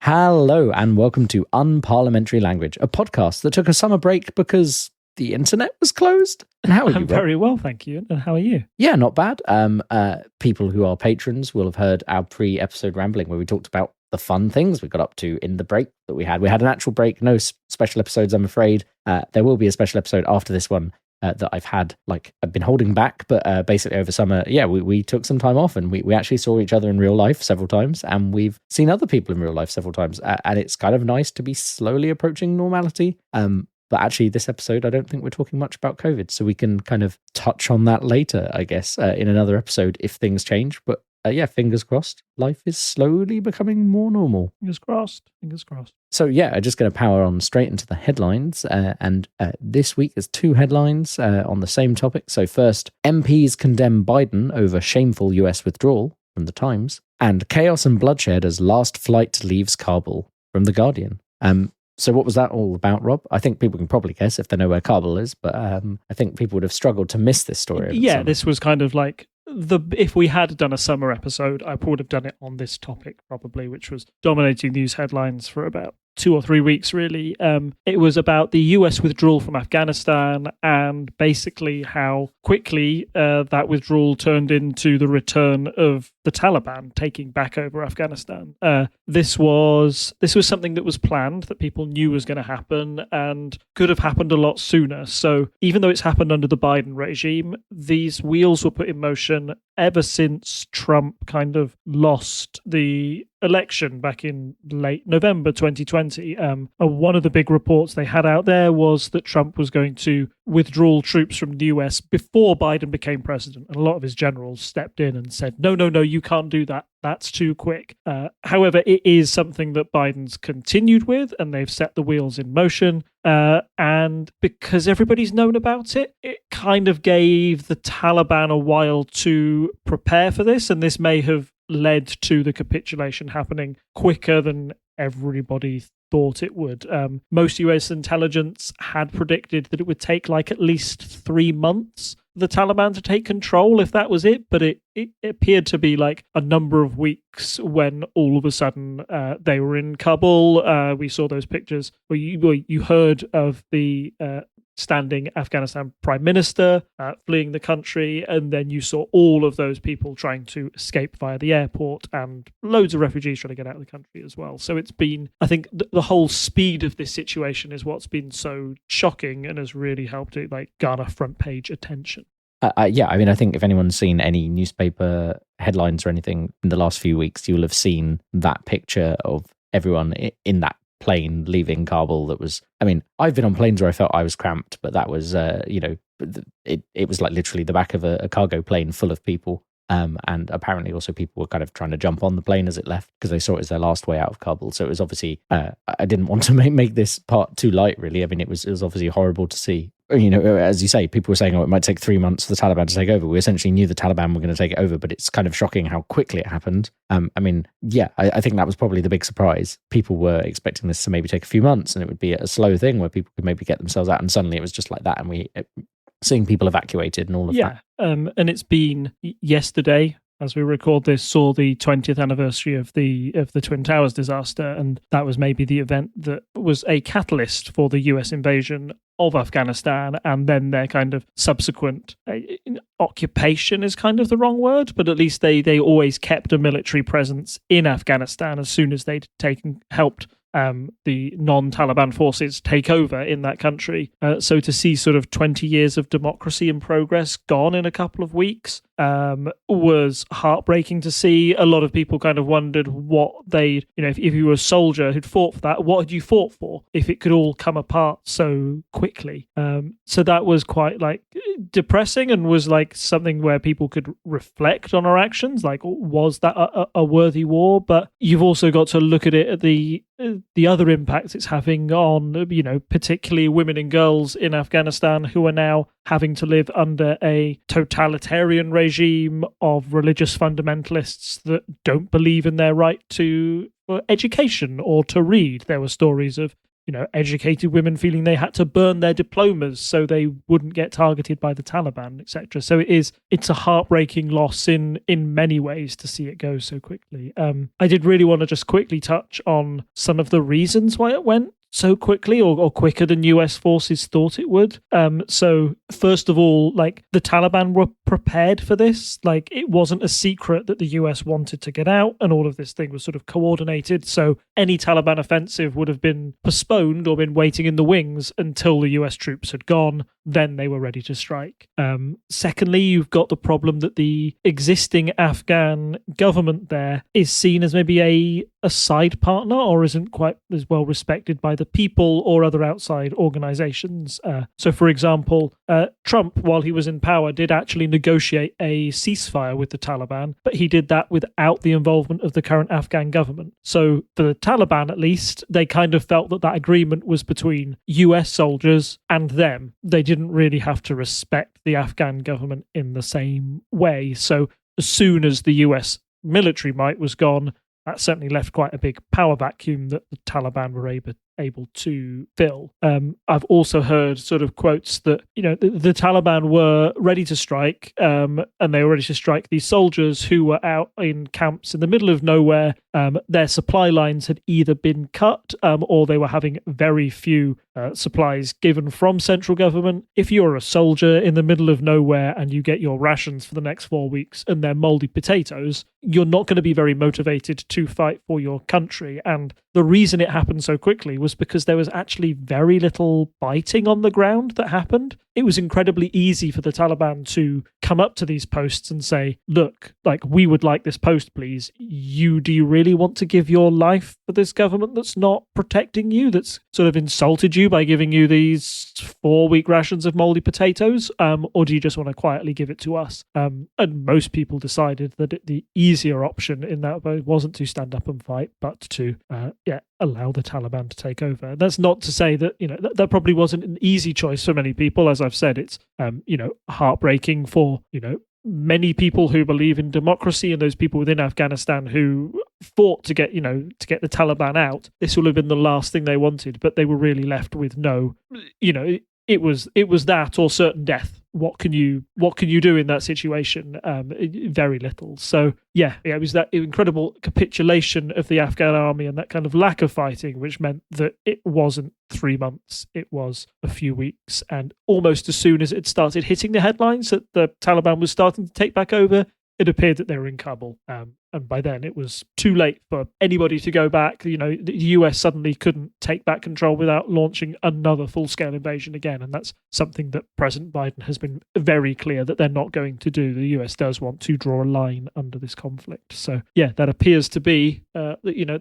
Hello and welcome to Unparliamentary Language, a podcast that took a summer break because the internet was closed. And how are you, I'm very well, thank you. And how are you? Yeah, not bad. People who are patrons will have heard our pre-episode rambling where we talked about the fun things we got up to in the break that we had. We had an actual break, no special episodes, I'm afraid. There will be a special episode after this one that I've been holding back, but basically over summer, we took some time off and we actually saw each other in real life several times, and we've seen other people in real life several times, and it's kind of nice to be slowly approaching normality. But actually, this episode, I don't think we're talking much about COVID, so we can kind of touch on that later, I guess, in another episode if things change. But fingers crossed, life is slowly becoming more normal. Fingers crossed. So I'm just going to power on straight into the headlines. And this week there's two headlines on the same topic. So first, MPs condemn Biden over shameful US withdrawal from The Times, and chaos and bloodshed as last flight leaves Kabul from The Guardian. So what was that all about, Rob? I think people can probably guess if they know where Kabul is, but I think people would have struggled to miss this story. Yeah, this was kind of like if we had done a summer episode, I would have done it on this topic probably, which was dominating news headlines for about 2 or 3 weeks, really. It was about the US withdrawal from Afghanistan and basically how quickly that withdrawal turned into the return of the Taliban taking back over Afghanistan. This was something that was planned, that people knew was going to happen and could have happened a lot sooner. So even though it's happened under the Biden regime, these wheels were put in motion ever since Trump kind of lost the election back in late November 2020. One of the big reports they had out there was that Trump was going to withdraw troops from the US before Biden became president. And a lot of his generals stepped in and said, no, you can't do that. That's too quick. However, it is something that Biden's continued with, and they've set the wheels in motion. And because everybody's known about it, it kind of gave the Taliban a while to prepare for this, and this may have led to the capitulation happening quicker than everybody thought it would. Most US intelligence had predicted that it would take at least 3 months for the Taliban to take control, if that was it, but it appeared to be a number of weeks when all of a sudden they were in Kabul. We saw those pictures where you heard of the standing Afghanistan prime minister fleeing the country, and then you saw all of those people trying to escape via the airport and loads of refugees trying to get out of the country as well. So it's been, I think, the whole speed of this situation is what's been so shocking and has really helped it garner front page attention. I think if anyone's seen any newspaper headlines or anything in the last few weeks, you'll have seen that picture of everyone in that plane leaving Kabul. That was, I've been on planes where I felt I was cramped, but that was, it was literally the back of a cargo plane full of people. And apparently also people were kind of trying to jump on the plane as it left because they saw it as their last way out of Kabul. So it was obviously, I didn't want to make this part too light, really. It was obviously horrible to see. As you say, people were saying, it might take 3 months for the Taliban to take over. We essentially knew the Taliban were going to take it over, but it's kind of shocking how quickly it happened. I think that was probably the big surprise. People were expecting this to maybe take a few months and it would be a slow thing where people could maybe get themselves out, and suddenly it was just like that, and seeing people evacuated and all of that. And it's been yesterday, as we record this, saw the 20th anniversary of the Twin Towers disaster, and that was maybe the event that was a catalyst for the US invasion of Afghanistan, and then their kind of subsequent occupation is kind of the wrong word, but at least they always kept a military presence in Afghanistan as soon as they'd helped the non-Taliban forces take over in that country. So to see sort of 20 years of democracy and progress gone in a couple of weeks was heartbreaking to see. A lot of people kind of wondered what if you were a soldier who'd fought for that, what had you fought for if it could all come apart so quickly? So that was quite depressing, and was something where people could reflect on our actions. Was that a worthy war? But you've also got to look at it at the other impacts it's having on, particularly women and girls in Afghanistan who are now having to live under a totalitarian regime of religious fundamentalists that don't believe in their right to education or to read. There were stories of educated women feeling they had to burn their diplomas so they wouldn't get targeted by the Taliban, etc. So it's a heartbreaking loss in many ways to see it go so quickly. I did really want to just quickly touch on some of the reasons why it went so quickly or quicker than US forces thought it would. So first of all, like, the Taliban were prepared for this. Like, it wasn't a secret that the US wanted to get out, and all of this thing was sort of coordinated. So any Taliban offensive would have been postponed or been waiting in the wings until the US troops had gone. Then they were ready to strike. Secondly, you've got the problem that the existing Afghan government there is seen as maybe a side partner, or isn't quite as well respected by the people or other outside organizations. So, for example, Trump, while he was in power, did actually negotiate a ceasefire with the Taliban, but he did that without the involvement of the current Afghan government. So, for the Taliban, at least, they kind of felt that agreement was between US soldiers and them. They didn't really have to respect the Afghan government in the same way. So, as soon as the US military might was gone, that certainly left quite a big power vacuum that the Taliban were able to fill. I've also heard sort of quotes that, the Taliban were ready to strike, and they were ready to strike these soldiers who were out in camps in the middle of nowhere. Their supply lines had either been cut, or they were having very few supplies given from central government. If you're a soldier in the middle of nowhere and you get your rations for the next 4 weeks and they're moldy potatoes, you're not going to be very motivated to fight for your country. And the reason it happened so quickly was because there was actually very little fighting on the ground that happened. It was incredibly easy for the Taliban to come up to these posts and say, look, like, we would like this post, please. Do you really want to give your life for this government that's not protecting you, that's sort of insulted you by giving you these 4-week rations of moldy potatoes? Or do you just want to quietly give it to us? And most people decided that the easier option in that wasn't to stand up and fight, but to allow the Taliban to take over. That's not to say that, that probably wasn't an easy choice for many people. As I've said, it's, heartbreaking for, many people who believe in democracy and those people within Afghanistan who fought to get the Taliban out. This will have been the last thing they wanted, but they were really left with no, it was that or certain death. What can you do in that situation? Very little. So it was that incredible capitulation of the Afghan army and that kind of lack of fighting, which meant that it wasn't 3 months, it was a few weeks. And almost as soon as it started hitting the headlines that the Taliban was starting to take back over, it appeared that they were in Kabul. And by then it was too late for anybody to go back. The US suddenly couldn't take back control without launching another full-scale invasion again. And that's something that President Biden has been very clear that they're not going to do. The US does want to draw a line under this conflict. So, that appears to be, the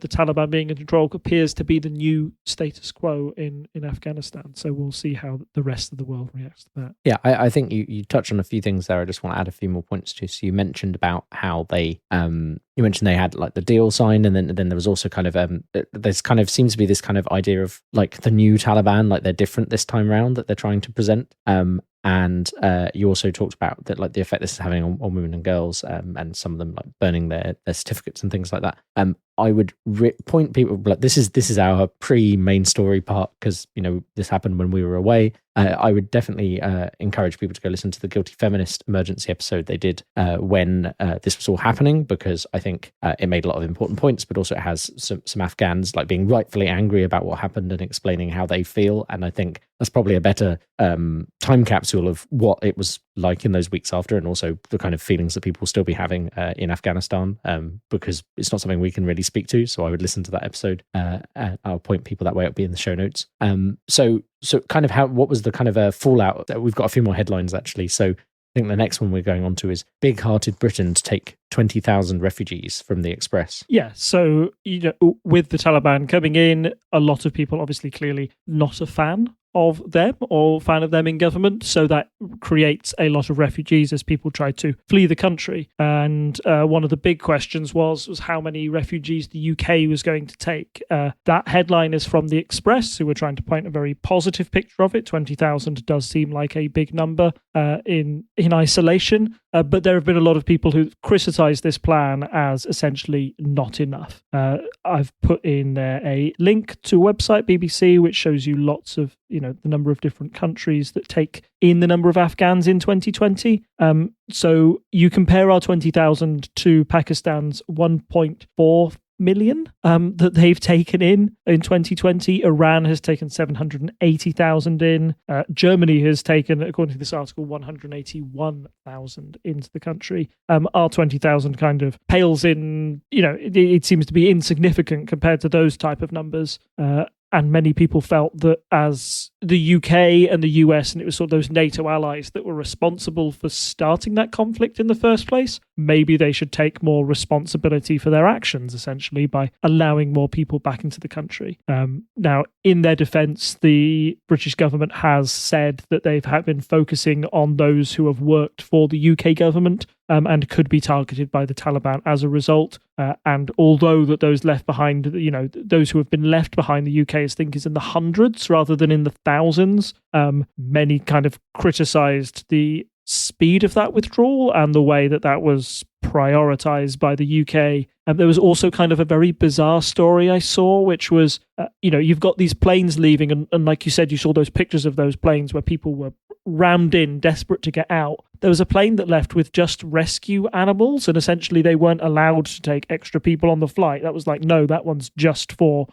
Taliban being in control appears to be the new status quo in Afghanistan. So we'll see how the rest of the world reacts to that. Yeah, I think you touched on a few things there. I just want to add a few more points to. So you mentioned about how they had like the deal signed, and then there was also kind of there's kind of seems to be this kind of idea of like the new Taliban, like they're different this time around that they're trying to present. And you also talked about that, like the effect this is having on women and girls, and some of them like burning their certificates and things like that. I would point people like this is our pre-main story part, because this happened when we were away. I would definitely encourage people to go listen to the Guilty Feminist emergency episode they did when this was all happening, because I think it made a lot of important points, but also it has some Afghans like being rightfully angry about what happened and explaining how they feel. And I think that's probably a better time capsule of what it was like in those weeks after, and also the kind of feelings that people will still be having in Afghanistan, because it's not something we can really speak to. So I would listen to that episode. I'll point people that way. It'll be in the show notes. So kind of what was the kind of fallout? We've got a few more headlines actually. So I think the next one we're going on to is big-hearted Britain to take 20,000 refugees from the Express. Yeah, so with the Taliban coming in, a lot of people obviously clearly not a fan of them or fan of them in government. So that creates a lot of refugees as people try to flee the country. And one of the big questions was how many refugees the UK was going to take. That headline is from The Express, who were trying to paint a very positive picture of it. 20,000 does seem like a big number in isolation. But there have been a lot of people who criticise this plan as essentially not enough. I've put in there a link to a website, BBC, which shows you lots of, the number of different countries that take in the number of Afghans in 2020. So you compare our 20,000 to Pakistan's 1.4 million that they've taken in 2020. Iran has taken 780,000 in. Germany has taken, according to this article, 181,000 into the country. Our 20,000 kind of pales in, it seems to be insignificant compared to those type of numbers. And many people felt that as the UK and the US, and it was sort of those NATO allies that were responsible for starting that conflict in the first place, maybe they should take more responsibility for their actions, essentially, by allowing more people back into the country. Now, in their defence, the British government has said that they've been focusing on those who have worked for the UK government and could be targeted by the Taliban as a result. And although that those left behind, those who have been left behind, the UK is in the hundreds rather than in the thousands. Many kind of criticised the speed of that withdrawal and the way that was prioritised by the UK. There was also kind of a very bizarre story I saw, which was, you've got these planes leaving, and like you said, you saw those pictures of those planes where people were rammed in, desperate to get out. There was a plane that left with just rescue animals, and essentially they weren't allowed to take extra people on the flight. That was like, no, that one's just for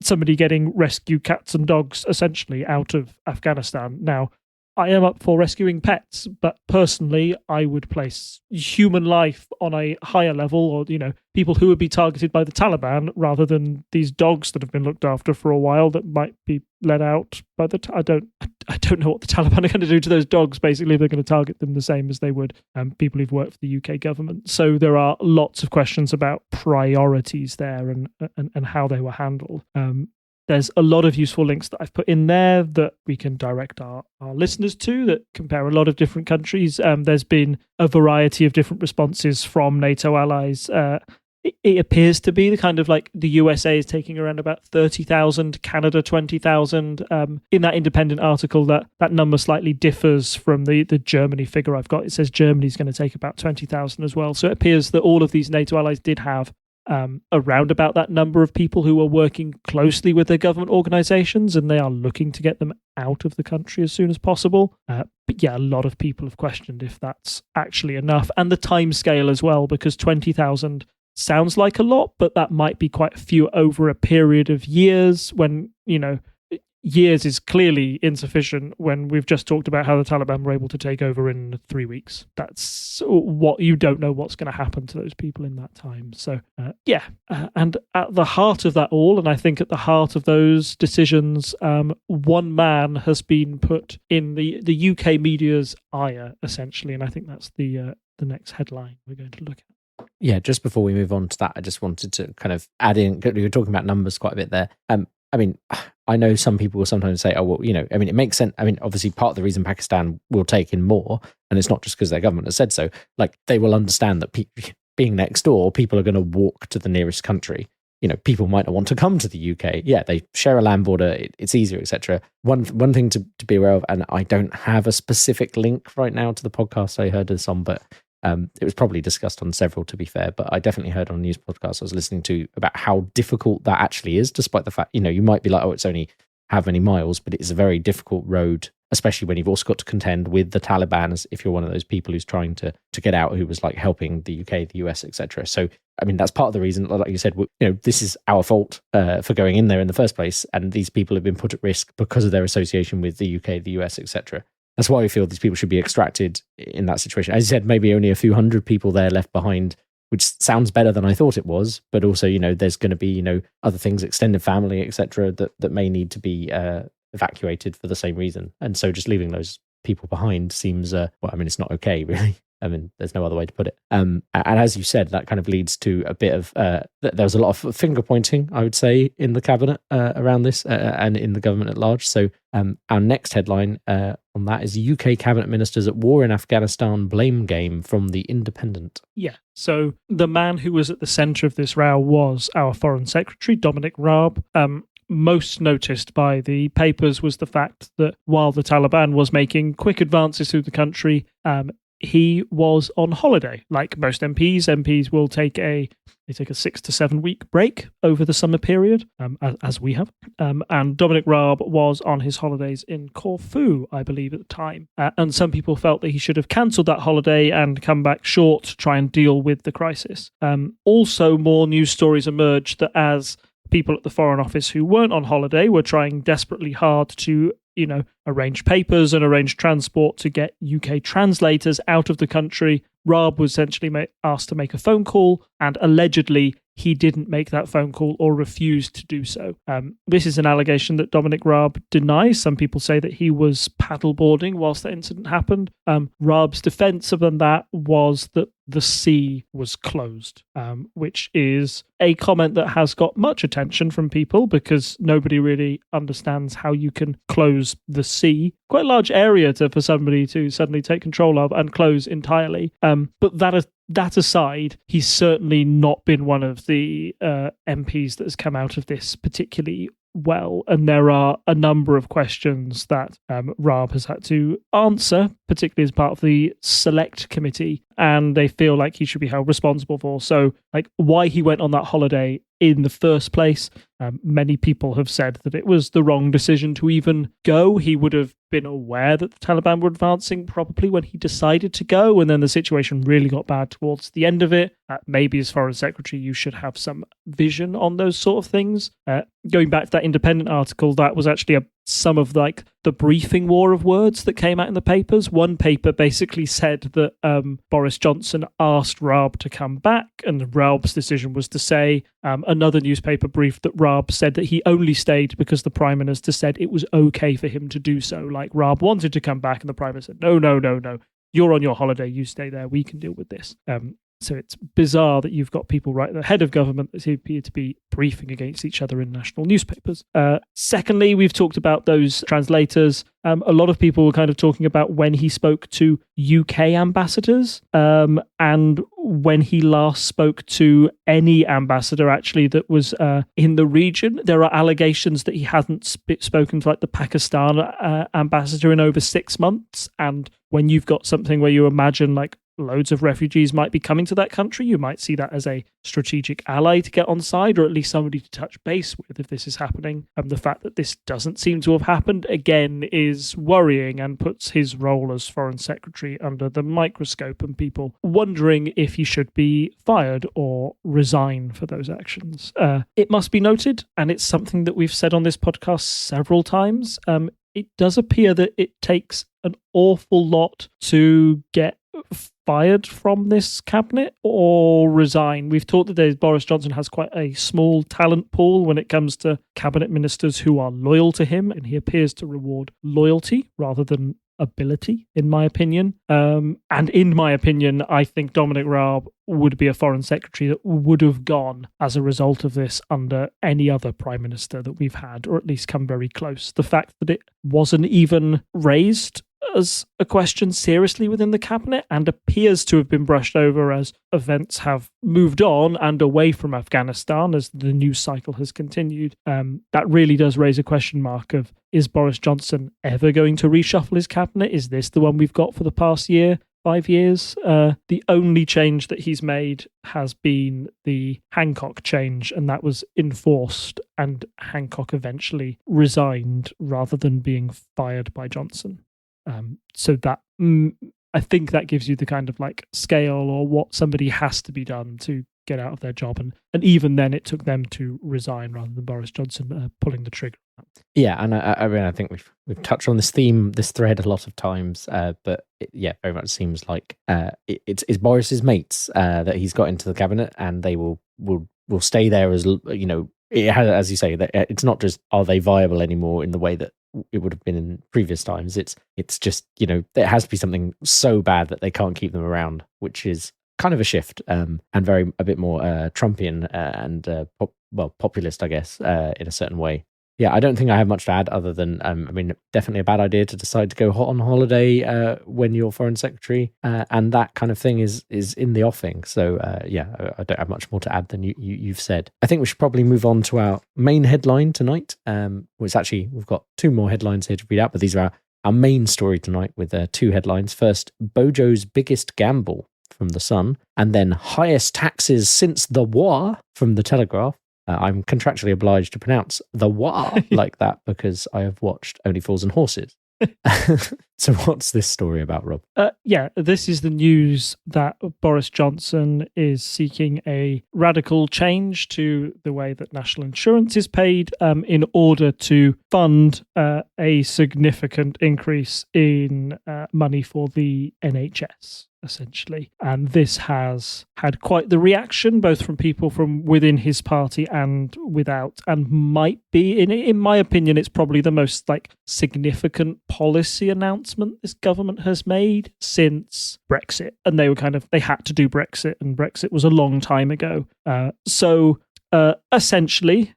somebody getting rescue cats and dogs, essentially, out of Afghanistan. Now, I am up for rescuing pets, but personally, I would place human life on a higher level, or, people who would be targeted by the Taliban rather than these dogs that have been looked after for a while that might be let out by I don't know what the Taliban are going to do to those dogs. Basically, they're going to target them the same as they would people who've worked for the UK government. So there are lots of questions about priorities there and how they were handled. There's a lot of useful links that I've put in there that we can direct our listeners to that compare a lot of different countries. There's been a variety of different responses from NATO allies. It appears to be the kind of like the USA is taking around about 30,000, Canada 20,000. In that independent article, that number slightly differs from the Germany figure I've got. It says Germany's going to take about 20,000 as well. So it appears that all of these NATO allies did have around about that number of people who are working closely with their government organisations, and they are looking to get them out of the country as soon as possible. But yeah, a lot of people have questioned if that's actually enough, and the time scale as well, because 20,000 sounds like a lot, but that might be quite a few over a period of years when, years is clearly insufficient when we've just talked about how the Taliban were able to take over in 3 weeks. That's what you don't know what's going to happen to those people in that time. So, and at the heart of that all, and I think at the heart of those decisions, one man has been put in the UK media's ire, essentially, and I think that's the next headline we're going to look at. Yeah, just before we move on to that, I just wanted to kind of add in, we were talking about numbers quite a bit there. I know some people will sometimes say, it makes sense. Obviously part of the reason Pakistan will take in more, and it's not just because their government has said so, like they will understand that being next door, people are going to walk to the nearest country. People might not want to come to the UK. Yeah, they share a land border, it's easier, etc. One thing to be aware of, and I don't have a specific link right now to the podcast I heard this on, but it was probably discussed on several, to be fair, but I definitely heard on a news podcast I was listening to about how difficult that actually is, despite the fact, you might be like, oh, it's only how many miles, but it is a very difficult road, especially when you've also got to contend with the Taliban, as if you're one of those people who's trying to get out, who was like helping the UK, the US, etc. So, that's part of the reason, like you said, this is our fault for going in there in the first place, and these people have been put at risk because of their association with the UK, the US, etc. That's why we feel these people should be extracted in that situation. As you said, maybe only a few hundred people there left behind, which sounds better than I thought it was. But also, there's going to be, other things, extended family, etc., that may need to be evacuated for the same reason. And so just leaving those people behind seems, it's not okay, really. I mean, there's no other way to put it. And as you said, that kind of leads to a bit of there was a lot of finger pointing, I would say, in the cabinet around this and in the government at large. So our next headline on that is UK cabinet ministers at war in Afghanistan blame game from The Independent. Yeah. So the man who was at the centre of this row was our Foreign Secretary, Dominic Raab. Most noticed by the papers was the fact that while the Taliban was making quick advances through the country, he was on holiday. Like most MPs will take a 6 to 7 week break over the summer period, as we have. And Dominic Raab was on his holidays in Corfu, I believe, at the time. And some people felt that he should have cancelled that holiday and come back short to try and deal with the crisis. Also, more news stories emerged that as people at the Foreign Office who weren't on holiday were trying desperately hard to, arrange papers and arrange transport to get UK translators out of the country, Raab was essentially asked to make a phone call, and allegedly he didn't make that phone call or refused to do so. This is an allegation that Dominic Raab denies. Some people say that he was paddleboarding whilst the incident happened. Raab's defense of that was that the sea was closed, which is a comment that has got much attention from people because nobody really understands how you can close the sea. Quite a large area for somebody to suddenly take control of and close entirely. But that aside, he's certainly not been one of the MPs that has come out of this particularly well, and there are a number of questions that Raab has had to answer, particularly as part of the select committee, and they feel like he should be held responsible for. So, like, why he went on that holiday in the first place. Many people have said that it was the wrong decision to even go. He would have been aware that the Taliban were advancing probably when he decided to go, and then the situation really got bad towards the end of it. Maybe as Foreign Secretary, you should have some vision on those sort of things. Going back to that Independent article, that was actually some of like the briefing war of words that came out in the papers. One paper basically said that Boris Johnson asked Raab to come back, and Raab's decision was to say. Another newspaper briefed that Raab said that he only stayed because the Prime Minister said it was okay for him to do so. Like, Raab wanted to come back, and the Prime Minister said, no, you're on your holiday, you stay there, we can deal with this. So it's bizarre that you've got people right at the head of government that appear to be briefing against each other in national newspapers. Secondly, we've talked about those translators. A lot of people were kind of talking about when he spoke to UK ambassadors and when he last spoke to any ambassador actually that was in the region. There are allegations that he hadn't spoken to like the Pakistan ambassador in over 6 months. And when you've got something where you imagine like loads of refugees might be coming to that country, you might see that as a strategic ally to get on side, or at least somebody to touch base with if this is happening. The fact that this doesn't seem to have happened, again, is worrying and puts his role as Foreign Secretary under the microscope, and people wondering if he should be fired or resign for those actions. It must be noted, and it's something that we've said on this podcast several times, it does appear that it takes an awful lot to get fired from this cabinet or resign. We've talked that Boris Johnson has quite a small talent pool when it comes to cabinet ministers who are loyal to him, and he appears to reward loyalty rather than ability, in my opinion. And in my opinion, I think Dominic Raab would be a foreign secretary that would have gone as a result of this under any other prime minister that we've had, or at least come very close. The fact that it wasn't even raised as a question seriously within the cabinet and appears to have been brushed over as events have moved on and away from Afghanistan as the news cycle has continued. That really does raise a question mark of, is Boris Johnson ever going to reshuffle his cabinet? Is this the one we've got for the past 5 years? The only change that he's made has been the Hancock change, and that was enforced, and Hancock eventually resigned rather than being fired by Johnson. So that I think that gives you the kind of like scale or what somebody has to be done to get out of their job, and even then it took them to resign rather than Boris Johnson pulling the trigger. Yeah, and I mean I think we've touched on this thread a lot of times, but it very much seems like it's Boris's mates that he's got into the cabinet, and they will stay there as you know. It has, as you say, that it's not just are they viable anymore in the way that it would have been in previous times. It's just, there has to be something so bad that they can't keep them around, which is kind of a shift, and a bit more Trumpian and populist, I guess, in a certain way. Yeah, I don't think I have much to add other than, definitely a bad idea to decide to go on holiday when you're foreign secretary, and that kind of thing is in the offing. So, I don't have much more to add than you've said. I think we should probably move on to our main headline tonight, which actually we've got two more headlines here to read out, but these are our main story tonight with two headlines. First, Bojo's biggest gamble from The Sun, and then highest taxes since the war from The Telegraph. I'm contractually obliged to pronounce the war like that because I have watched Only Fools and Horses. So what's this story about, Rob? This is the news that Boris Johnson is seeking a radical change to the way that national insurance is paid in order to fund a significant increase in money for the NHS. Essentially. And this has had quite the reaction, both from people from within his party and without, and might be, in my opinion, it's probably the most significant policy announcement this government has made since Brexit. And they had to do Brexit, and Brexit was a long time ago. Essentially,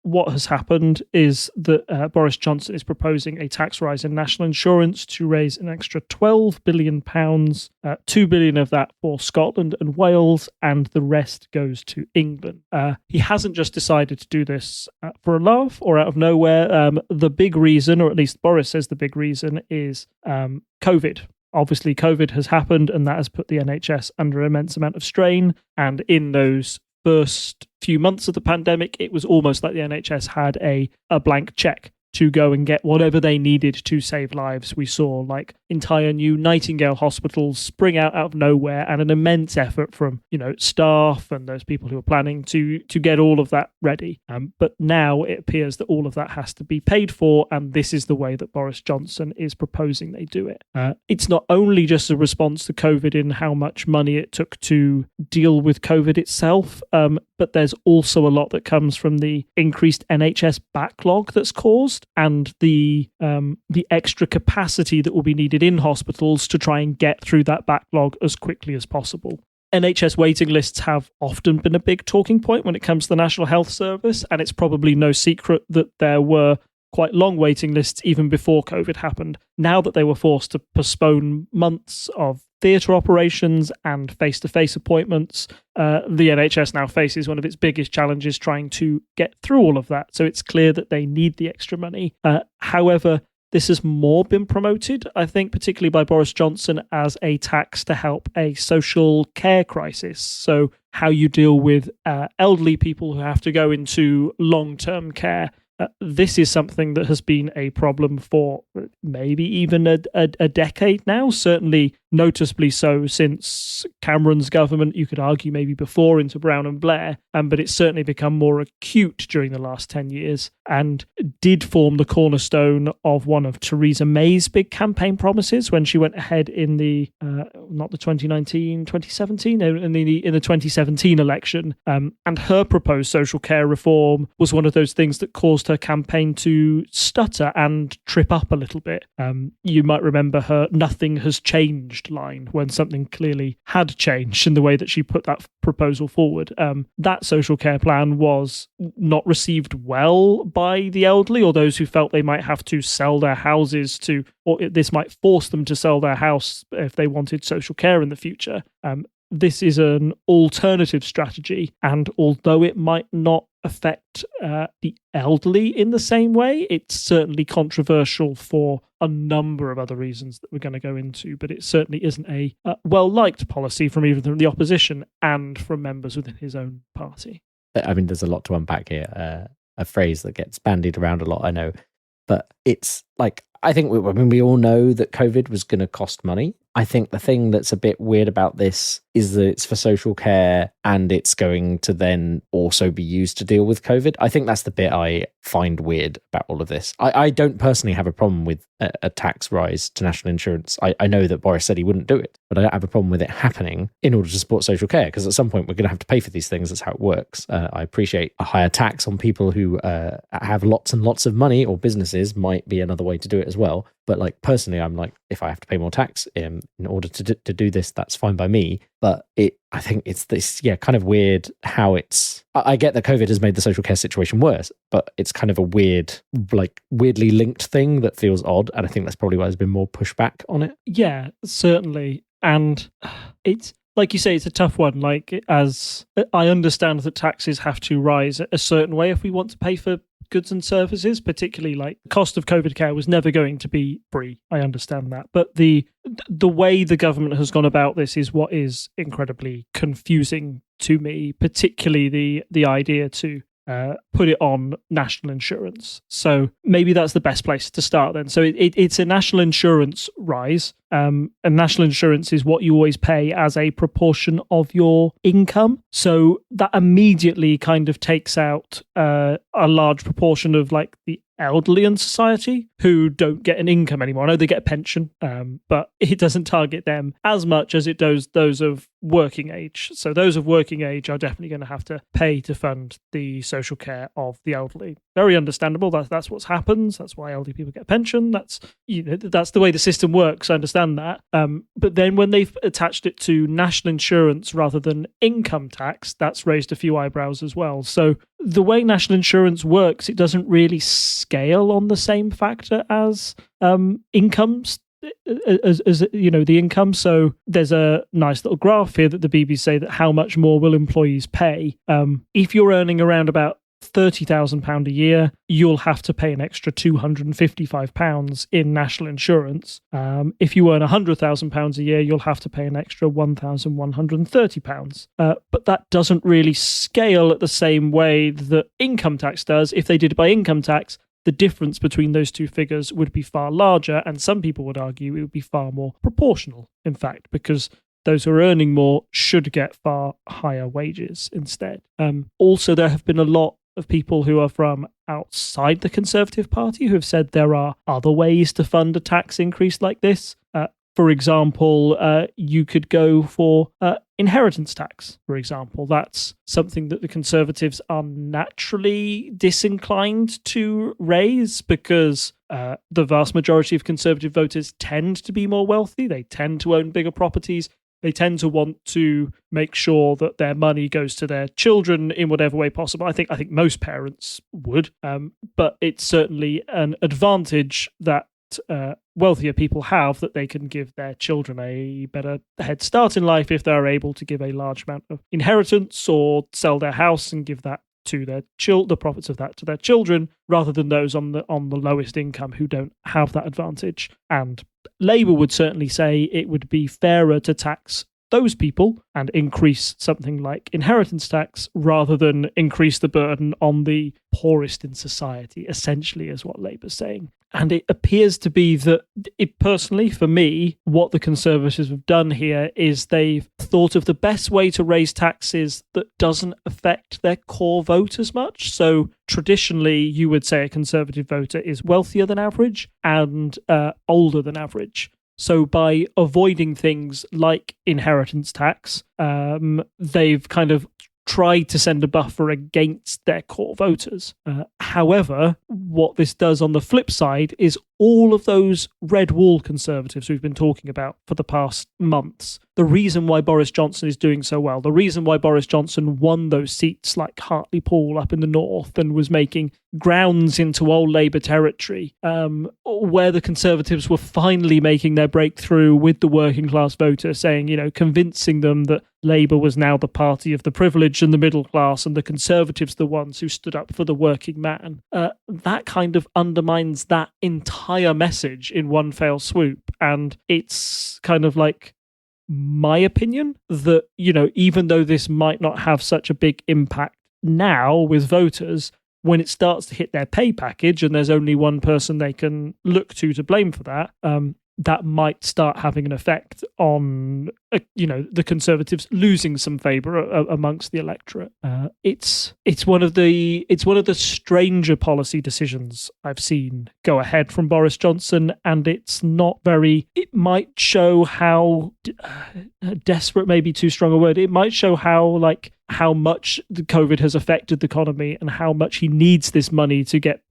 what has happened is that Boris Johnson is proposing a tax rise in national insurance to raise an extra £12 billion, £2 billion of that for Scotland and Wales, and the rest goes to England. He hasn't just decided to do this for a laugh or out of nowhere. The big reason, or at least Boris says the big reason, is COVID. Obviously, COVID has happened, and that has put the NHS under immense amount of strain, and in those first few months of the pandemic, it was almost like the NHS had a blank check to go and get whatever they needed to save lives. We saw entire new Nightingale hospitals spring out of nowhere, and an immense effort from staff and those people who are planning to get all of that ready. But now it appears that all of that has to be paid for, and this is the way that Boris Johnson is proposing they do it. It's not only just a response to COVID in how much money it took to deal with COVID itself, but there's also a lot that comes from the increased NHS backlog that's caused, and the extra capacity that will be needed in hospitals to try and get through that backlog as quickly as possible. NHS waiting lists have often been a big talking point when it comes to the National Health Service, and it's probably no secret that there were quite long waiting lists even before COVID happened. Now that they were forced to postpone months of theatre operations and face-to-face appointments, the NHS now faces one of its biggest challenges trying to get through all of that. So it's clear that they need the extra money. However, this has more been promoted, I think, particularly by Boris Johnson, as a tax to help a social care crisis. So how you deal with elderly people who have to go into long-term care. This is something that has been a problem for maybe even a decade now, certainly noticeably so since Cameron's government, you could argue maybe before into Brown and Blair, but it's certainly become more acute during the last 10 years and did form the cornerstone of one of Theresa May's big campaign promises when she went ahead in the, not the 2017, in the 2017 election. And her proposed social care reform was one of those things that caused her campaign to stutter and trip up a little bit. You might remember her "nothing has changed" line when something clearly had changed in the way that she put that proposal forward. That social care plan was not received well by the elderly or those who felt they might have to sell their houses or this might force them to sell their house if they wanted social care in the future. This is an alternative strategy, and although it might not affect the elderly in the same way, it's certainly controversial for a number of other reasons that we're going to go into, but it certainly isn't a well-liked policy from the opposition and from members within his own party. I mean, there's a lot to unpack here. A phrase that gets bandied around a lot, I know, but it's I think we all know that COVID was going to cost money. I think the thing that's a bit weird about this is that it's for social care and it's going to then also be used to deal with COVID. I think that's the bit I find weird about all of this. I don't personally have a problem with a tax rise to national insurance. I know that Boris said he wouldn't do it, but I don't have a problem with it happening in order to support social care, because at some point we're going to have to pay for these things. That's how it works. I appreciate a higher tax on people who have lots and lots of money, or businesses might be another way to do it as well. But like personally, I'm like, if I have to pay more tax in order to do this, that's fine by me. But I think it's this, kind of weird how it's. I get that COVID has made the social care situation worse, but it's kind of a weirdly linked thing that feels odd, and I think that's probably why there's been more pushback on it. Yeah, certainly, and it's. Like you say, it's a tough one. Like, as I understand that taxes have to rise a certain way if we want to pay for goods and services, particularly like cost of COVID care was never going to be free. I understand that. But the way the government has gone about this is what is incredibly confusing to me, particularly the idea to put it on national insurance. So maybe that's the best place to start then. So it's a national insurance rise. And national insurance is what you always pay as a proportion of your income. So that immediately kind of takes out a large proportion of like the elderly in society who don't get an income anymore. I know they get a pension, but it doesn't target them as much as it does those of working age. So those of working age are definitely going to have to pay to fund the social care of the elderly. Very understandable. That's what happens. That's why elderly people get a pension. That's the way the system works. I understand that. But then when they've attached it to national insurance rather than income tax, that's raised a few eyebrows as well. So the way national insurance works, it doesn't really scale on the same factor as incomes. As the income. So there's a nice little graph here that the BBC say that how much more will employees pay. If you're earning around about £30,000 a year, you'll have to pay an extra £255 in national insurance. If you earn £100,000 a year, you'll have to pay an extra £1,130. But that doesn't really scale at the same way that income tax does. If they did it by income tax, the difference between those two figures would be far larger, and some people would argue it would be far more proportional, in fact, because those who are earning more should get far higher wages instead. Also, there have been a lot of people who are from outside the Conservative Party who have said there are other ways to fund a tax increase like this. For example, you could go for inheritance tax, for example. That's something that the Conservatives are naturally disinclined to raise because the vast majority of Conservative voters tend to be more wealthy. They tend to own bigger properties. They tend to want to make sure that their money goes to their children in whatever way possible. I think most parents would, but it's certainly an advantage that wealthier people have, that they can give their children a better head start in life if they're able to give a large amount of inheritance or sell their house and give that to their the profits of that to their children, rather than those on the lowest income who don't have that advantage. And Labour would certainly say it would be fairer to tax those people and increase something like inheritance tax rather than increase the burden on the poorest in society, essentially, is what Labour's saying. And it appears to be that, personally, for me, what the Conservatives have done here is they've thought of the best way to raise taxes that doesn't affect their core vote as much. So traditionally, you would say a Conservative voter is wealthier than average and older than average. So by avoiding things like inheritance tax, they've kind of tried to send a buffer against their core voters. However, what this does on the flip side is all of those red wall Conservatives we've been talking about for the past months, the reason why Boris Johnson is doing so well, the reason why Boris Johnson won those seats like Hartlepool up in the north and was making grounds into old Labour territory, where the Conservatives were finally making their breakthrough with the working class voter, saying, convincing them that Labour was now the party of the privileged and the middle class and the Conservatives the ones who stood up for the working man. That kind of undermines that entire message in one fell swoop. And it's kind of like my opinion that, even though this might not have such a big impact now with voters, when it starts to hit their pay package and there's only one person they can look to blame for that, that might start having an effect on, the Conservatives losing some favour amongst the electorate. It's one of the stranger policy decisions I've seen go ahead from Boris Johnson, and it's not very. It might show how desperate may be too strong a word. It might show how much the COVID has affected the economy and how much he needs this money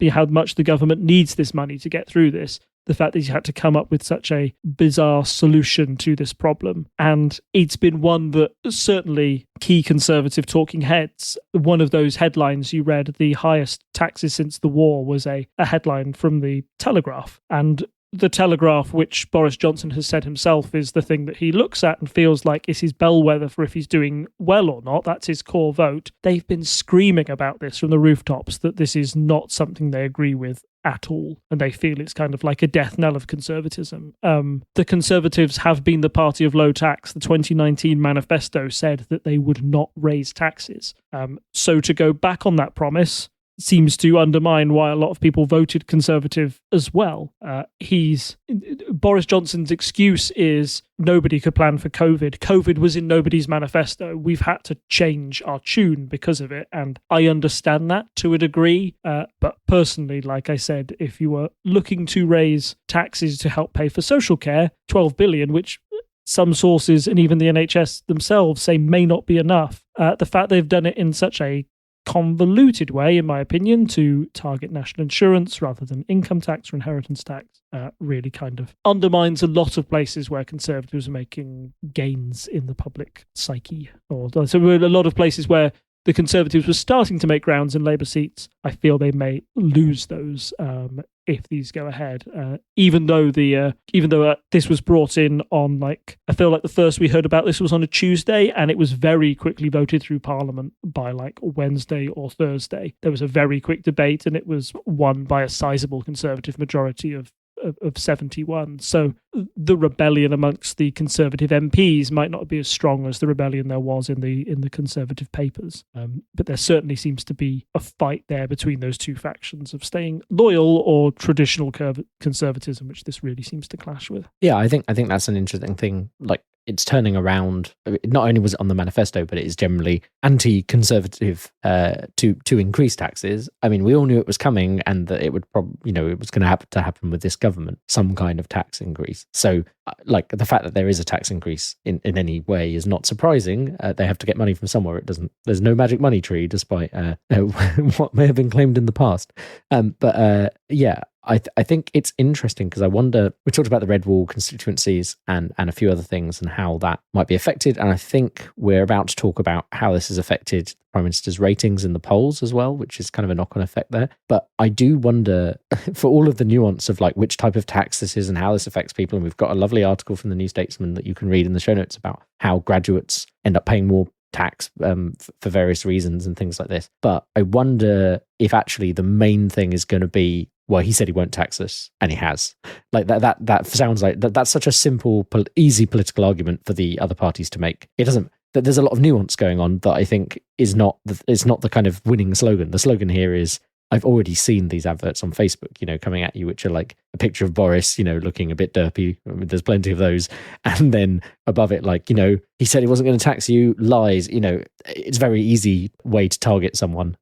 how much the government needs this money to get through this. The fact that he's had to come up with such a bizarre solution to this problem. And it's been one that certainly key Conservative talking heads, one of those headlines you read, the highest taxes since the war, was a headline from the Telegraph. And the Telegraph, which Boris Johnson has said himself is the thing that he looks at and feels like is his bellwether for if he's doing well or not, that's his core vote. They've been screaming about this from the rooftops, that this is not something they agree with at all, and they feel it's kind of like a death knell of conservatism. The Conservatives have been the party of low tax. The 2019 manifesto said that they would not raise taxes. So to go back on that promise seems to undermine why a lot of people voted Conservative as well. Boris Johnson's excuse is nobody could plan for COVID. COVID was in nobody's manifesto. We've had to change our tune because of it, and I understand that to a degree. But personally, like I said, if you were looking to raise taxes to help pay for social care, 12 billion, which some sources and even the NHS themselves say may not be enough, the fact they've done it in such a convoluted way, in my opinion, to target national insurance rather than income tax or inheritance tax, really kind of undermines a lot of places where Conservatives are making gains in the public psyche. So a lot of places where the Conservatives were starting to make grounds in Labour seats, I feel they may lose those if these go ahead. Even though this was brought in on, I feel like the first we heard about this was on a Tuesday, and it was very quickly voted through Parliament by Wednesday or Thursday. There was a very quick debate, and it was won by a sizable Conservative majority of 71. So the rebellion amongst the Conservative MPs might not be as strong as the rebellion there was in the Conservative papers. But there certainly seems to be a fight there between those two factions of staying loyal or traditional conservatism, which this really seems to clash with. Yeah, I think that's an interesting thing. It's turning around. Not only was it on the manifesto, but it is generally anti-conservative to increase taxes. I mean, we all knew it was coming, and that it would probably, it was going to happen with this government, some kind of tax increase. So, the fact that there is a tax increase in any way is not surprising. They have to get money from somewhere. It doesn't. There's no magic money tree, despite what may have been claimed in the past. I think it's interesting because I wonder, we talked about the red wall constituencies and a few other things and how that might be affected. And I think we're about to talk about how this has affected the Prime Minister's ratings in the polls as well, which is kind of a knock-on effect there. But I do wonder, for all of the nuance of which type of tax this is and how this affects people, and we've got a lovely article from the New Statesman that you can read in the show notes about how graduates end up paying more tax for various reasons and things like this. But I wonder if actually the main thing is going to be, well, he said he won't tax us, and he has. That sounds like that's such a simple, easy political argument for the other parties to make. It doesn't. There's a lot of nuance going on that I think is not the kind of winning slogan. The slogan here is, I've already seen these adverts on Facebook, coming at you, which are like a picture of Boris, looking a bit derpy. I mean, there's plenty of those. And then above it, he said he wasn't going to tax you, lies. It's a very easy way to target someone.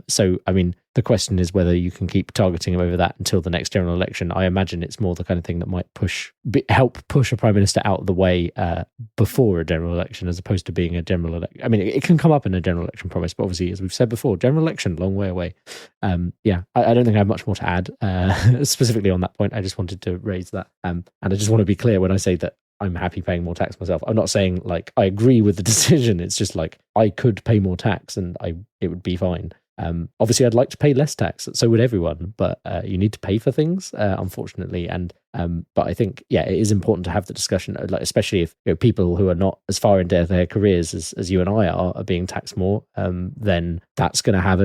So, I mean, the question is whether you can keep targeting him over that until the next general election. I imagine it's more the kind of thing that might help push a prime minister out of the way before a general election, as opposed to being a general election. I mean, it can come up in a general election promise, but obviously, as we've said before, general election, long way away. I don't think I have much more to add specifically on that point. I just wanted to raise that. And I just want to be clear when I say that I'm happy paying more tax myself. I'm not saying I agree with the decision. It's just I could pay more tax and it would be fine. Obviously, I'd like to pay less tax. So would everyone. But you need to pay for things, unfortunately. And but I think, it is important to have the discussion, especially if people who are not as far into their careers as you and I are being taxed more. Then that's going to have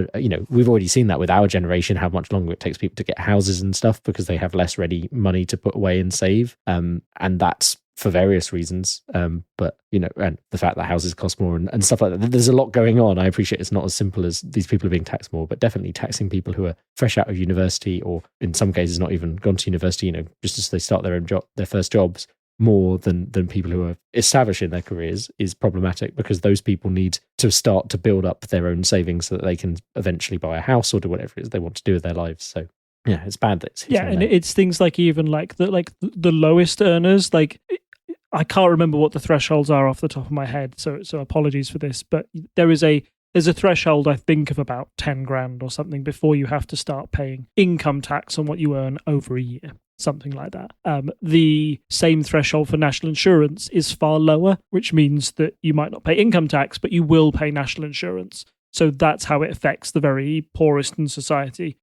we've already seen that with our generation, how much longer it takes people to get houses and stuff because they have less ready money to put away and save. And that's for various reasons. But, and the fact that houses cost more and stuff like that. There's a lot going on. I appreciate it's not as simple as these people are being taxed more, but definitely taxing people who are fresh out of university, or in some cases not even gone to university, just as they start their first jobs, more than people who are established in their careers, is problematic, because those people need to start to build up their own savings so that they can eventually buy a house or do whatever it is they want to do with their lives. So yeah, it's bad that it's and it's things like even like the lowest earners, like I can't remember what the thresholds are off the top of my head, so apologies for this, but there's a threshold, I think, of about 10 grand or something before you have to start paying income tax on what you earn over a year. Something like that. The same threshold for national insurance is far lower, which means that you might not pay income tax, but you will pay national insurance. So that's how it affects the very poorest in society,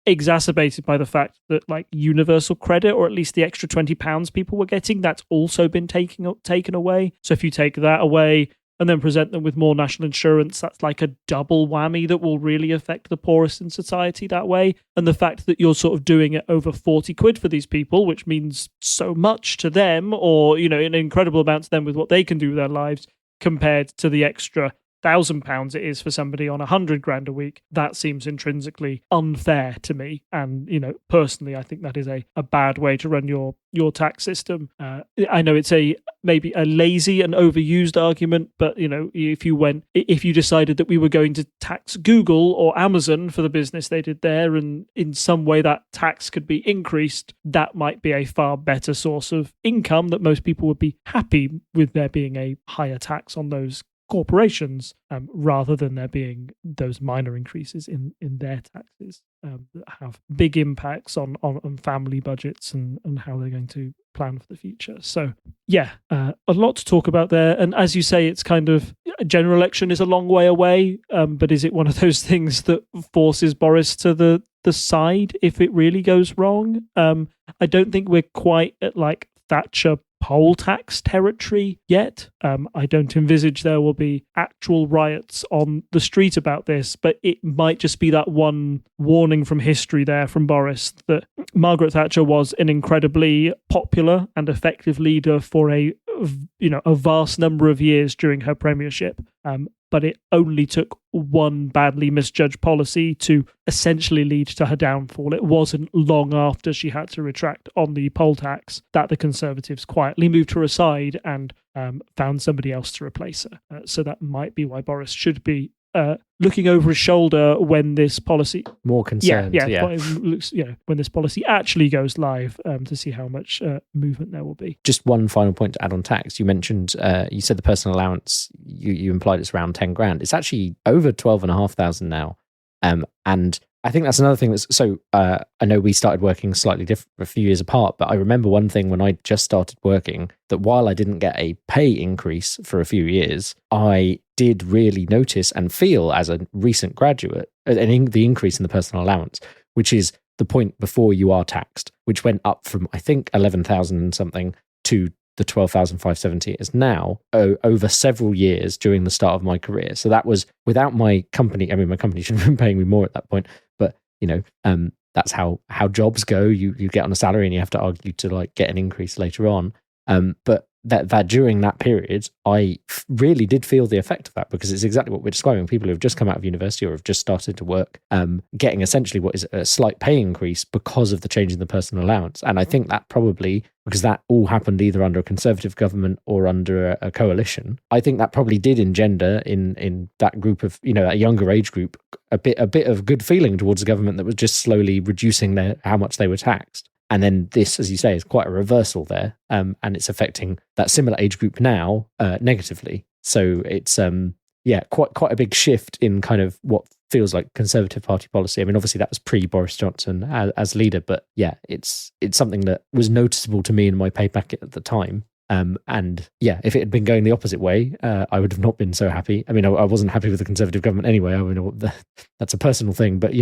exacerbated by the fact that like universal credit, or at least the extra £20 people were getting, that's also been taken away. So if you take that away and then present them with more national insurance, that's like a double whammy that will really affect the poorest in society that way. And the fact that you're sort of doing it over 40 quid for these people, which means so much to them, or, an incredible amount to them with what they can do with their lives, compared to the extra £1,000 it is for somebody on 100 grand a week, that seems intrinsically unfair to me. And, personally, I think that is a bad way to run your tax system. I know it's maybe a lazy and overused argument, but, if you decided that we were going to tax Google or Amazon for the business they did there, and in some way that tax could be increased, that might be a far better source of income that most people would be happy with there being a higher tax on those corporations, rather than there being those minor increases in their taxes that have big impacts on family budgets and how they're going to plan for the future. So a lot to talk about there. And as you say, it's kind of, a general election is a long way away, but is it one of those things that forces Boris to the side if it really goes wrong? I don't think we're quite at like Thatcher poll tax territory yet. I don't envisage there will be actual riots on the street about this, but it might just be that one warning from history there from Boris that Margaret Thatcher was an incredibly popular and effective leader for a vast number of years during her premiership. But it only took one badly misjudged policy to essentially lead to her downfall. It wasn't long after she had to retract on the poll tax that the Conservatives quietly moved her aside and found somebody else to replace her. So that might be why Boris should be looking over his shoulder when this policy more concerned. When this policy actually goes live, to see how much movement there will be. Just one final point to add on tax. You mentioned, you said the personal allowance. You implied it's around 10 grand. It's actually over 12,500 now, and I think that's another thing that's so. I know we started working slightly different, a few years apart, but I remember one thing when I just started working, that while I didn't get a pay increase for a few years, I did really notice and feel as a recent graduate the increase in the personal allowance, which is the point before you are taxed, which went up from, I think, 11,000 and something to the 12,570 is now over several years during the start of my career. So that was without my company. I mean, my company should have been paying me more at that point, but that's how jobs go. You get on a salary and you have to argue to like get an increase later on. But that during that period, I really did feel the effect of that, because it's exactly what we're describing. People who have just come out of university or have just started to work, getting essentially what is a slight pay increase because of the change in the personal allowance. And I think that probably, because that all happened either under a Conservative government or under a coalition, I think that probably did engender in that group of, that younger age group, a bit of good feeling towards the government that was just slowly reducing how much they were taxed. And then this, as you say, is quite a reversal there, and it's affecting that similar age group now negatively. So it's quite a big shift in kind of what feels like Conservative Party policy. I mean, obviously that was pre-Boris Johnson as leader, but it's something that was noticeable to me in my pay packet at the time. If it had been going the opposite way, I would have not been so happy. I mean, I wasn't happy with the Conservative government anyway. I mean, that's a personal thing, but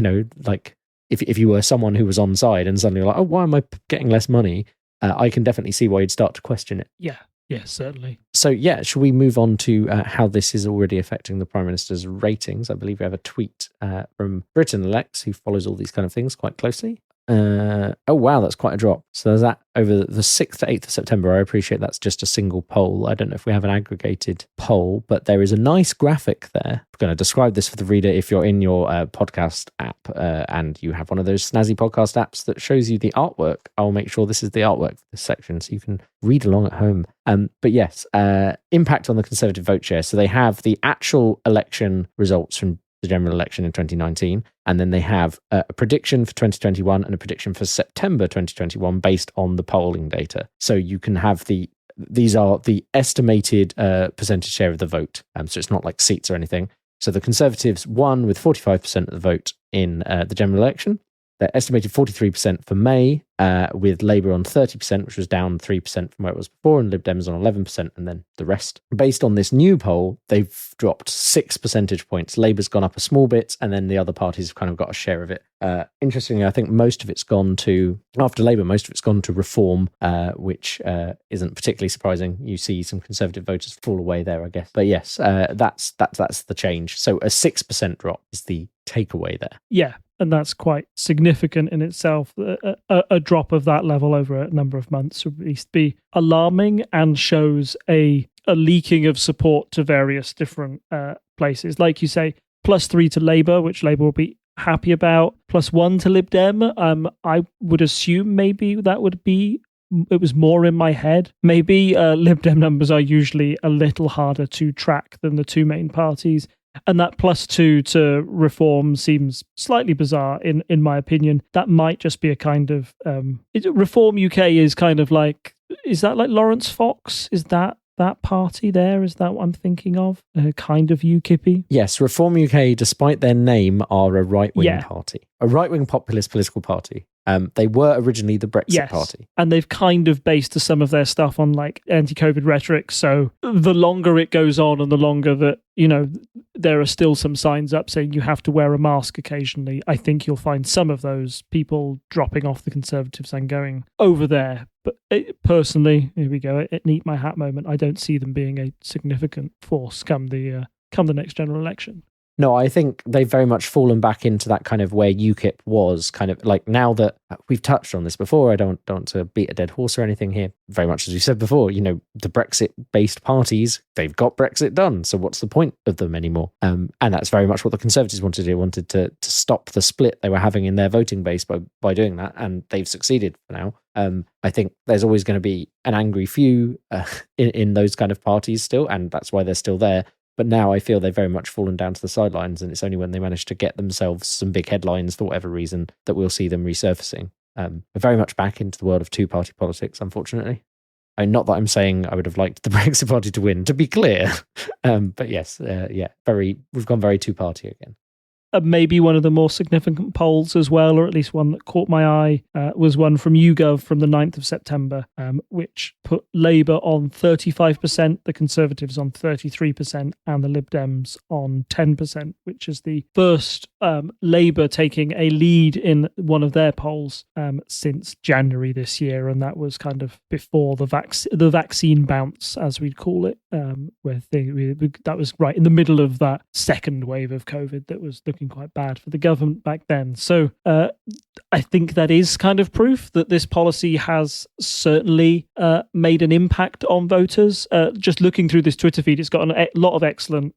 if you were someone who was on side and suddenly you're like, oh, why am I getting less money? I can definitely see why you'd start to question it. Yeah, certainly. So should we move on to how this is already affecting the Prime Minister's ratings? I believe we have a tweet from Britain Lex, who follows all these kind of things quite closely. Oh, wow, that's quite a drop. So there's that over the 6th to 8th of September. I appreciate that's just a single poll. I don't know if we have an aggregated poll, but there is a nice graphic there. I'm going to describe this for the reader. If you're in your podcast app and you have one of those snazzy podcast apps that shows you the artwork, I'll make sure this is the artwork for this section so you can read along at home. But yes, impact on the Conservative vote share. So they have the actual election results from the general election in 2019, and then they have a prediction for 2021 and a prediction for September 2021 based on the polling data. So you can have these are the estimated percentage share of the vote. So it's not like seats or anything. So the Conservatives won with 45% of the vote in the general election. They're estimated 43% for May, with Labour on 30%, which was down 3% from where it was before, and Lib Dems on 11%, and then the rest. Based on this new poll, they've dropped 6 percentage points. Labour's gone up a small bit, and then the other parties have kind of got a share of it. Interestingly, I think most of it's gone to, after Labour, most of it's gone to Reform, which isn't particularly surprising. You see some Conservative voters fall away there, I guess. But yes, that's the change. So a 6% drop is the takeaway there. Yeah. And that's quite significant in itself. A drop of that level over a number of months would at least be alarming and shows a leaking of support to various different places. Like you say, +3 to Labour, which Labour will be happy about, +1 to Lib Dem. I would assume maybe that would be, it was more in my head. Maybe Lib Dem numbers are usually a little harder to track than the two main parties. And that +2 to Reform seems slightly bizarre, in my opinion. That might just be a kind of... Reform UK is kind of like... Is that like Lawrence Fox? Is that party there? Is that what I'm thinking of? Kind of UKIP-y? Yes, Reform UK, despite their name, are a right-wing party. A right-wing populist political party. They were originally the Brexit party. And they've kind of based some of their stuff on like anti-COVID rhetoric. So the longer it goes on and the longer that, there are still some signs up saying you have to wear a mask occasionally, I think you'll find some of those people dropping off the Conservatives and going over there. But personally, here we go, an eat my hat moment. I don't see them being a significant force come the next general election. No, I think they've very much fallen back into that kind of where UKIP was, kind of like, now that we've touched on this before, I don't want to beat a dead horse or anything here. Very much as you said before, the Brexit-based parties, they've got Brexit done. So what's the point of them anymore? And that's very much what the Conservatives wanted to do, wanted to stop the split they were having in their voting base by doing that. And they've succeeded for now. I think there's always going to be an angry few in those kind of parties still, and that's why they're still there. But now I feel they've very much fallen down to the sidelines, and it's only when they manage to get themselves some big headlines for whatever reason that we'll see them resurfacing. We're very much back into the world of two-party politics, unfortunately. Not that I'm saying I would have liked the Brexit party to win, to be clear. But yes, we've gone very two-party again. Maybe one of the more significant polls as well, or at least one that caught my eye, was one from YouGov from the 9th of September, which put Labour on 35%, the Conservatives on 33%, and the Lib Dems on 10%, which is the first Labour taking a lead in one of their polls since January this year, and that was kind of before the vaccine bounce, as we'd call it, where that was right in the middle of that second wave of COVID that was looking quite bad for the government back then. So I think that is kind of proof that this policy has certainly made an impact on voters. Just looking through this Twitter feed, it's got a lot of excellent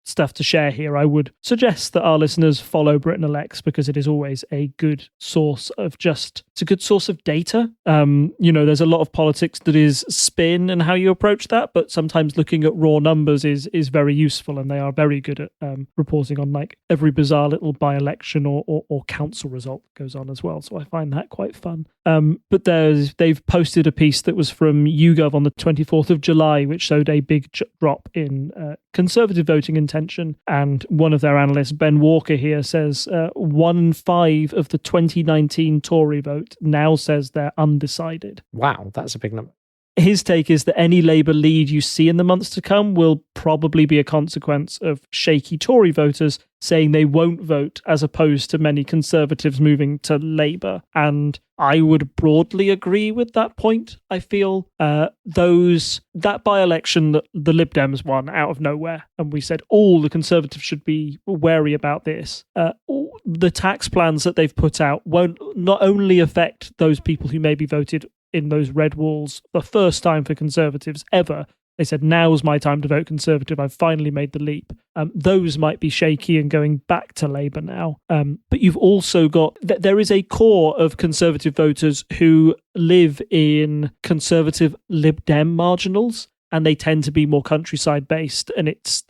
stuff to share here. I would suggest that our listeners follow Britain Elects, because it is always a good source of it's a good source of data. There's a lot of politics that is spin and how you approach that, but sometimes looking at raw numbers is very useful, and they are very good at reporting on like every bizarre little by-election or council result that goes on as well. So I find that quite fun. But they've posted a piece that was from YouGov on the 24th of July, which showed a big drop in Conservative voting intention. And one of their analysts, Ben Walker here, says 1 in 5 of the 2019 Tory vote now says they're undecided. Wow, that's a big number. His take is that any Labour lead you see in the months to come will probably be a consequence of shaky Tory voters saying they won't vote, as opposed to many Conservatives moving to Labour. And I would broadly agree with that point. I feel that by-election that the Lib Dems won out of nowhere, and we said all the Conservatives should be wary about this. the tax plans that they've put out won't not only affect those people who maybe voted in those red walls the first time for Conservatives ever. They said, now's my time to vote Conservative. I've finally made the leap. Those might be shaky and going back to Labour now. But you've also got, there is a core of Conservative voters who live in Conservative Lib Dem marginals, and they tend to be more countryside based. And it's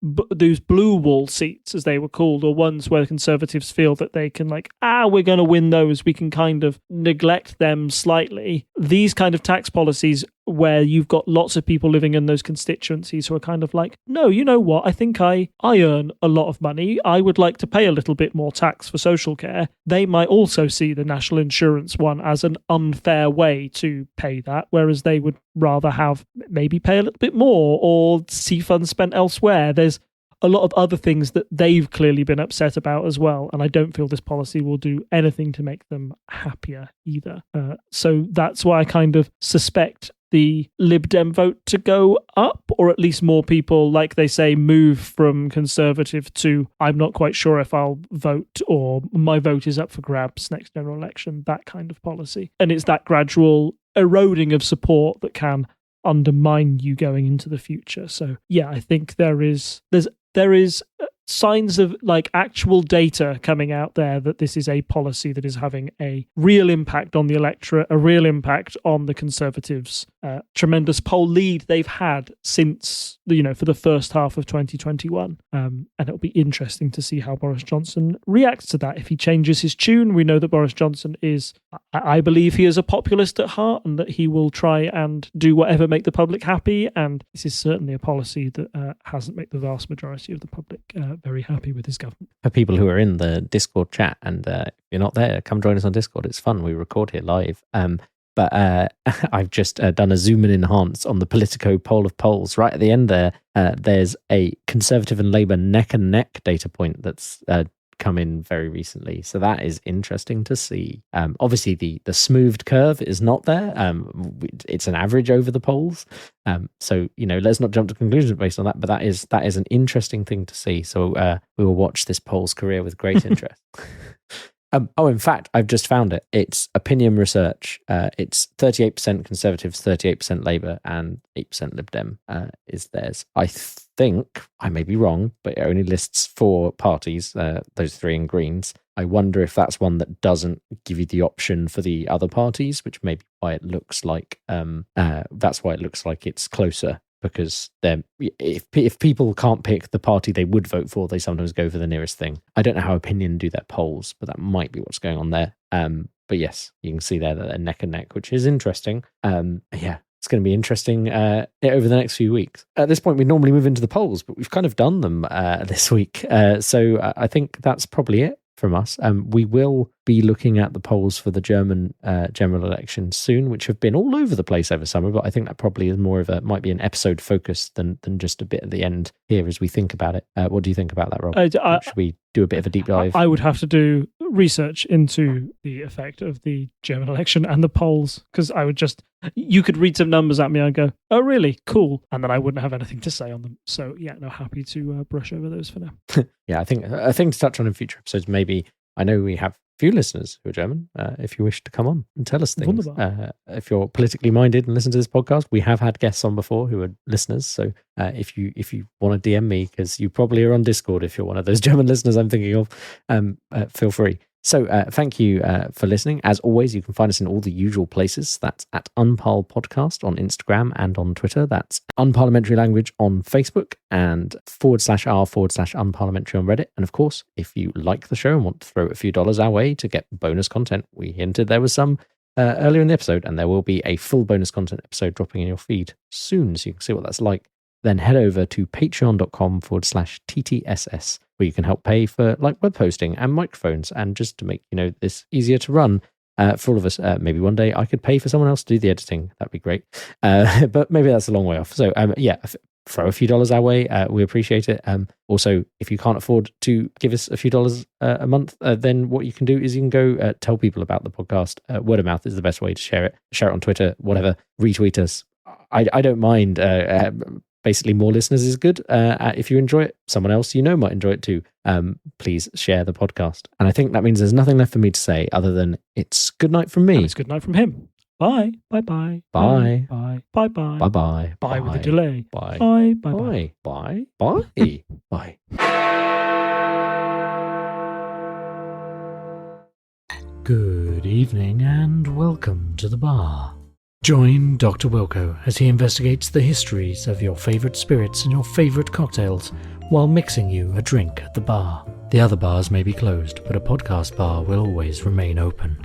those blue wall seats, as they were called, or ones where Conservatives feel that they can we're going to win those. We can kind of neglect them slightly. These kind of tax policies where you've got lots of people living in those constituencies who are kind of like, no, you know what? I think I earn a lot of money. I would like to pay a little bit more tax for social care. They might also see the national insurance one as an unfair way to pay that, whereas they would rather have maybe pay a little bit more or see funds spent elsewhere. There's a lot of other things that they've clearly been upset about as well, and I don't feel this policy will do anything to make them happier either. So that's why I kind of suspect the Lib Dem vote to go up, or at least more people, like they say, move from Conservative to I'm not quite sure if I'll vote, or my vote is up for grabs next general election, that kind of policy. And it's that gradual eroding of support that can undermine you going into the future. So yeah, I think there is signs of actual data coming out there that this is a policy that is having a real impact on the electorate, a real impact on the Conservatives. Tremendous poll lead they've had since, for the first half of 2021. And it'll be interesting to see how Boris Johnson reacts to that. If he changes his tune, we know that Boris Johnson is, I believe he is a populist at heart, and that he will try and do whatever make the public happy. And this is certainly a policy that hasn't made the vast majority of the public very happy with his government. For people who are in the Discord chat, and if you're not there, come join us on Discord. It's fun. We record here live. But I've just done a zoom and enhance on the Politico poll of polls. Right at the end there, there's a Conservative and Labour neck and neck data point that's come in very recently. So that is interesting to see. Obviously, the smoothed curve is not there. It's an average over the polls. So, let's not jump to conclusions based on that. But that is an interesting thing to see. So we will watch this poll's career with great interest. In fact, I've just found it. It's opinion research. It's 38% Conservatives, 38% Labour, and 8% Lib Dem is theirs. I think, I may be wrong, but it only lists 4 parties, those 3 in Greens. I wonder if that's one that doesn't give you the option for the other parties, which may be why it looks like that's why it looks like it's closer. Because if people can't pick the party they would vote for, they sometimes go for the nearest thing. I don't know how Opinion do their polls, but that might be what's going on there. But yes, you can see there that they're neck and neck, which is interesting. It's going to be interesting over the next few weeks. At this point, we normally move into the polls, but we've kind of done them this week. So I think that's probably it from us. We will be looking at the polls for the German general election soon, which have been all over the place over summer, but I think that probably is might be an episode focus than just a bit at the end here as we think about it. What do you think about that, Rob? Should we do a bit of a deep dive? I would have to do research into the effect of the German election and the polls, because you could read some numbers at me and go, oh really, cool, and then I wouldn't have anything to say on them. So yeah, no, happy to brush over those for now. Yeah, I think a thing to touch on in future episodes, maybe, I know we have few listeners who are German. If you wish to come on and tell us things, if you're politically minded and listen to this podcast, we have had guests on before who are listeners. So if you want to DM me, because you probably are on Discord if you're one of those German listeners I'm thinking of, feel free. So thank you for listening. As always, you can find us in all the usual places. That's at Unparl Podcast on Instagram and on Twitter. That's Unparliamentary Language on Facebook, and /r/unparliamentary on Reddit. And of course, if you like the show and want to throw a few dollars our way to get bonus content, we hinted there was some earlier in the episode, and there will be a full bonus content episode dropping in your feed soon, so you can see what that's like. Then head over to patreon.com/TTSS, where you can help pay for web hosting and microphones, and just to make this easier to run for all of us. Maybe one day I could pay for someone else to do the editing. That'd be great. But maybe that's a long way off. So throw a few dollars our way. We appreciate it. Also, if you can't afford to give us a few dollars a month, then what you can do is you can go tell people about the podcast. Word of mouth is the best way to share it. Share it on Twitter, whatever. Retweet us. I don't mind basically more listeners is good. If you enjoy it, someone else you know might enjoy it too. Please share the podcast. And I think that means there's nothing left for me to say other than it's good night from me. And it's good night from him. Bye. Bye. Bye. Bye. Bye. Bye. Bye. Bye. Bye. Bye with a delay. Bye. Bye. Bye. Bye. Bye. Bye. Bye. Good evening and welcome to the bar. Join Dr. Wilko as he investigates the histories of your favourite spirits and your favourite cocktails while mixing you a drink at the bar. The other bars may be closed, but a podcast bar will always remain open.